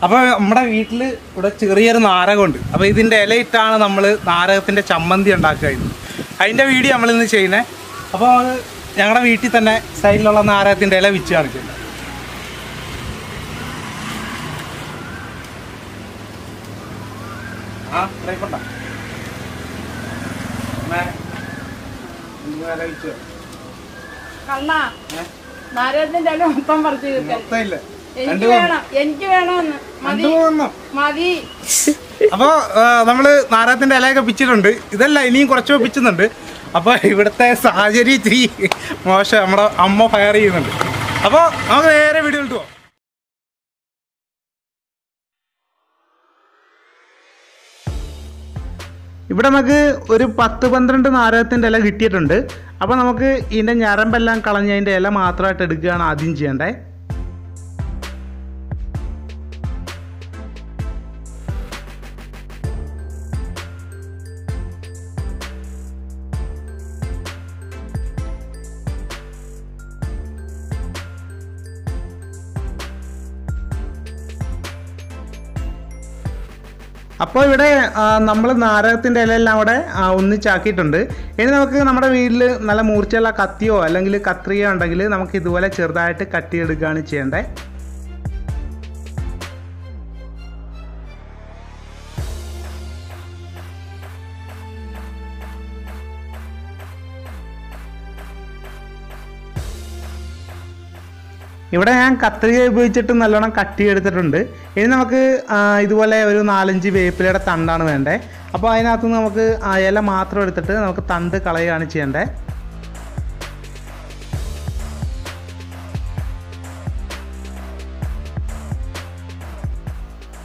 അപ്പോൾ നമ്മുടെ വീട്ടിൽ ഇവിടെ ചെറിയൊരു നാരകമുണ്ട്. അപ്പോൾ ഇതിൻ്റെ ഇലയിട്ടാണ് നമ്മൾ നാരകത്തിൻ്റെ ചമ്മന്തി ഉണ്ടാക്കുക. അതിൻ്റെ വീഡിയോ നമ്മളിന്ന് ചെയ്യുന്നത്. അപ്പോൾ അത് ഞങ്ങളുടെ വീട്ടിൽ തന്നെ സൈഡിലുള്ള നാരകത്തിൻ്റെ ഇല വിച്ച് കാണിക്കുന്നത്. നാരകത്തിന്റെ ഇല മൊത്തം പറിച്ചു തീർക്കാം. എനിക്ക് വേണമെന്ന് മതി. അപ്പോൾ നമ്മൾ നാരകത്തിൻ്റെ ഇലയൊക്കെ പിച്ചിട്ടുണ്ട്. ഇതല്ല, ഇനിയും കുറച്ച് പിച്ചുന്നുണ്ട്. അപ്പോൾ ഇവിടുത്തെ സാഹചര്യം ഇത്തിരി മോശം. നമ്മുടെ അമ്മ ഫയർ ചെയ്യുന്നുണ്ട്. അപ്പോൾ നമുക്ക് നേരെ വീഡിയോ ഇട്ടു പോകാം. ഇവിടെ നമുക്ക് ഒരു 10-12 നാരകത്തിൻ്റെ ഇല കിട്ടിയിട്ടുണ്ട്. അപ്പോൾ നമുക്ക് ഇതിൻ്റെ ഞരമ്പെല്ലാം കളഞ്ഞ് അതിൻ്റെ ഇല മാത്രമായിട്ട് എടുക്കുകയാണ് ആദ്യം ചെയ്യേണ്ടത്. അപ്പോൾ ഇവിടെ നമ്മൾ നാരകത്തിൻ്റെ ഇലയെല്ലാം അവിടെ ഒന്നിച്ചാക്കിയിട്ടുണ്ട്. ഇനി നമുക്ക് നമ്മുടെ വീട്ടിൽ നല്ല മൂർച്ചയുള്ള കത്തിയോ അല്ലെങ്കിൽ കത്രികയോ ഉണ്ടെങ്കിൽ നമുക്ക് ഇതുപോലെ ചെറുതായിട്ട് കട്ട് ചെയ്തെടുക്കുകയാണ് ചെയ്യേണ്ടത്. ഇവിടെ ഞാൻ കത്രിക ഉപയോഗിച്ചിട്ട് നല്ലോണം കട്ട് ചെയ്തെടുത്തിട്ടുണ്ട്. ഇനി നമുക്ക് ഇതുപോലെ ഒരു 4-5 വേപ്പിലയുടെ തണ്ടാണ് വേണ്ടത്. അപ്പോൾ അതിനകത്തുനിന്ന് നമുക്ക് ഇല മാത്രം എടുത്തിട്ട് നമുക്ക് തണ്ട് കളയുകയാണ് ചെയ്യേണ്ടത്.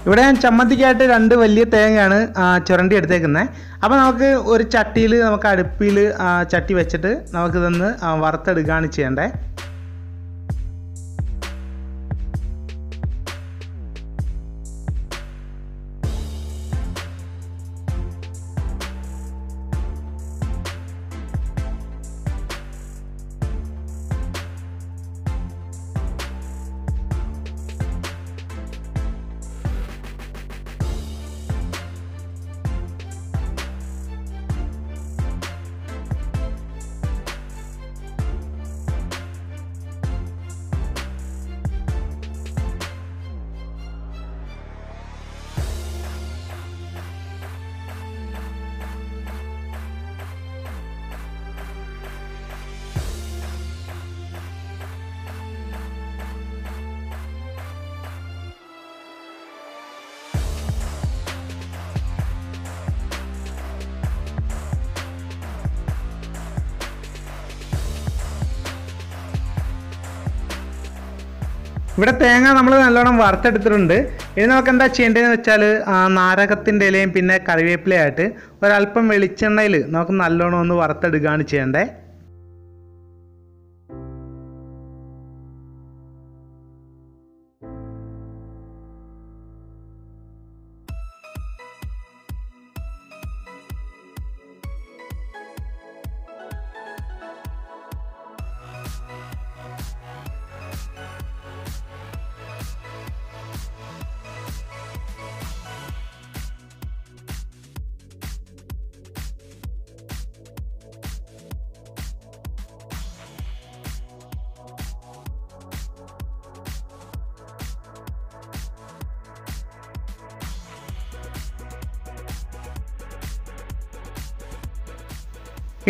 ഇവിടെ ഞാൻ ചമ്മന്തിക്കായിട്ട് 2 വലിയ തേങ്ങയാണ് ചുരണ്ടി എടുത്തേക്കുന്നത്. അപ്പോൾ നമുക്ക് ഒരു ചട്ടിയിൽ നമുക്ക് അടുപ്പിൽ ചട്ടി വെച്ചിട്ട് നമുക്കിതൊന്ന് വറുത്തെടുക്കുകയാണ് ചെയ്യേണ്ടത്. ഇവിടെ തേങ്ങ നമ്മൾ നല്ലോണം വറുത്തെടുത്തിട്ടുണ്ട്. ഇനി നമുക്ക് എന്താ ചെയ്യേണ്ടതെന്ന് വെച്ചാൽ നാരകത്തിൻ്റെ ഇലയും പിന്നെ കറിവേപ്പിലയായിട്ട് ഒരല്പം വെളിച്ചെണ്ണയിൽ നമുക്ക് നല്ലോണം ഒന്ന് വറുത്തെടുക്കുകയാണ് ചെയ്യേണ്ടത്.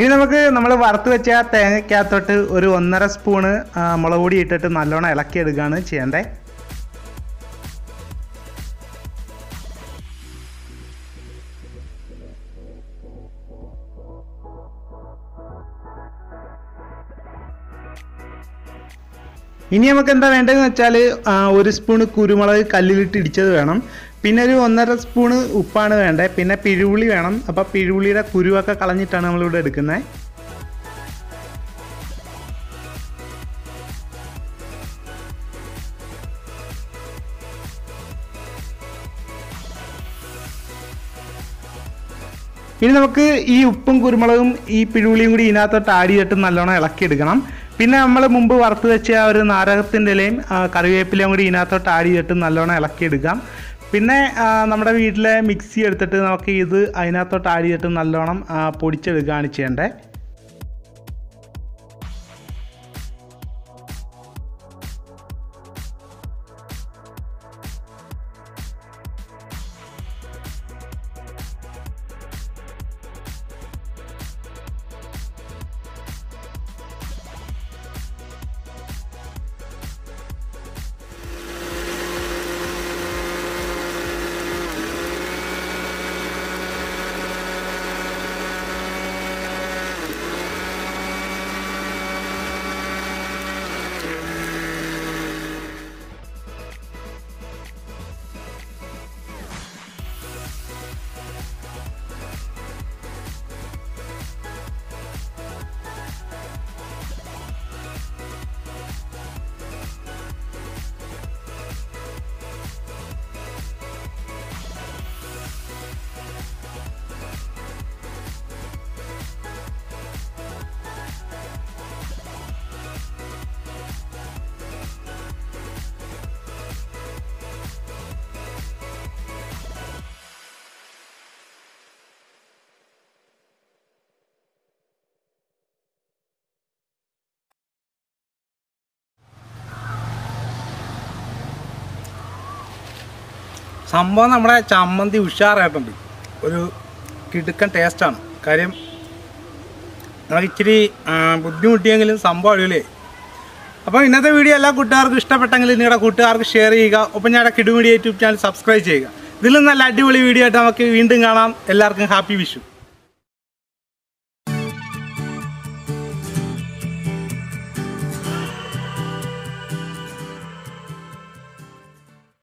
ഇനി നമുക്ക് നമ്മൾ വറുത്ത് വെച്ച തേങ്ങയ്ക്കകത്തോട്ട് ഒരു 1.5 സ്പൂണ് മുളക് പൊടി ഇട്ടിട്ട് നല്ലോണം ഇളക്കിയെടുക്കുകയാണ് ചെയ്യേണ്ടത്. ഇനി നമുക്ക് എന്താ വേണ്ടതെന്ന് വെച്ചാൽ 1 സ്പൂണ് കുരുമുളക് കല്ലിലിട്ട് ഇടിച്ചത് വേണം. പിന്നെ ഒരു 1.5 സ്പൂണ് ഉപ്പാണ് വേണ്ടത്. പിന്നെ പിഴുപുളി വേണം. അപ്പോൾ പിഴുപുളിയുടെ കുരുവൊക്കെ കളഞ്ഞിട്ടാണ് നമ്മളിവിടെ എടുക്കുന്നത്. ഇനി നമുക്ക് ഈ ഉപ്പും കുരുമുളകും ഈ പിഴുപുളിയും കൂടി ഇതിനകത്തോട്ട് ആഡ് ചെയ്തിട്ട് നല്ലോണം ഇളക്കിയെടുക്കണം. പിന്നെ നമ്മൾ മുമ്പ് വറുത്ത് വെച്ച ആ ഒരു നാരകത്തിൻ്റെ ഇലയും കറിവേപ്പിലയും കൂടി ഇതിനകത്തോട്ട് ആഡ് ചെയ്തിട്ട് നല്ലോണം ഇളക്കിയെടുക്കാം. പിന്നെ നമ്മുടെ വീട്ടിലെ മിക്സി എടുത്തിട്ട് നമുക്ക് ഇത് അതിനകത്തോട്ട് ആഡ് ചെയ്തിട്ട് നല്ലോണം പൊടിച്ചെടുക്കുകയാണ് ചെയ്യേണ്ടത്. സംഭവം നമ്മുടെ ചമ്മന്തി ഉഷാറായിട്ടുണ്ട്. ഒരു കിടുക്കൻ ടേസ്റ്റാണ്. കാര്യം നമുക്ക് ഇച്ചിരി ബുദ്ധിമുട്ടിയെങ്കിലും സംഭവം അടിപൊളിയായി. അപ്പോൾ ഇന്നത്തെ വീഡിയോ എല്ലാ കൂട്ടുകാർക്കും ഇഷ്ടപ്പെട്ടെങ്കിൽ നിങ്ങളുടെ കൂട്ടുകാർക്ക് ഷെയർ ചെയ്യുക. ഒപ്പം ഞങ്ങളുടെ കിടുമീഡിയ യൂട്യൂബ് ചാനൽ സബ്സ്ക്രൈബ് ചെയ്യുക. ഇതിലും നല്ല അടിപൊളി വീഡിയോ ആയിട്ട് നമുക്ക് വീണ്ടും കാണാം. എല്ലാവർക്കും ഹാപ്പി വിഷു.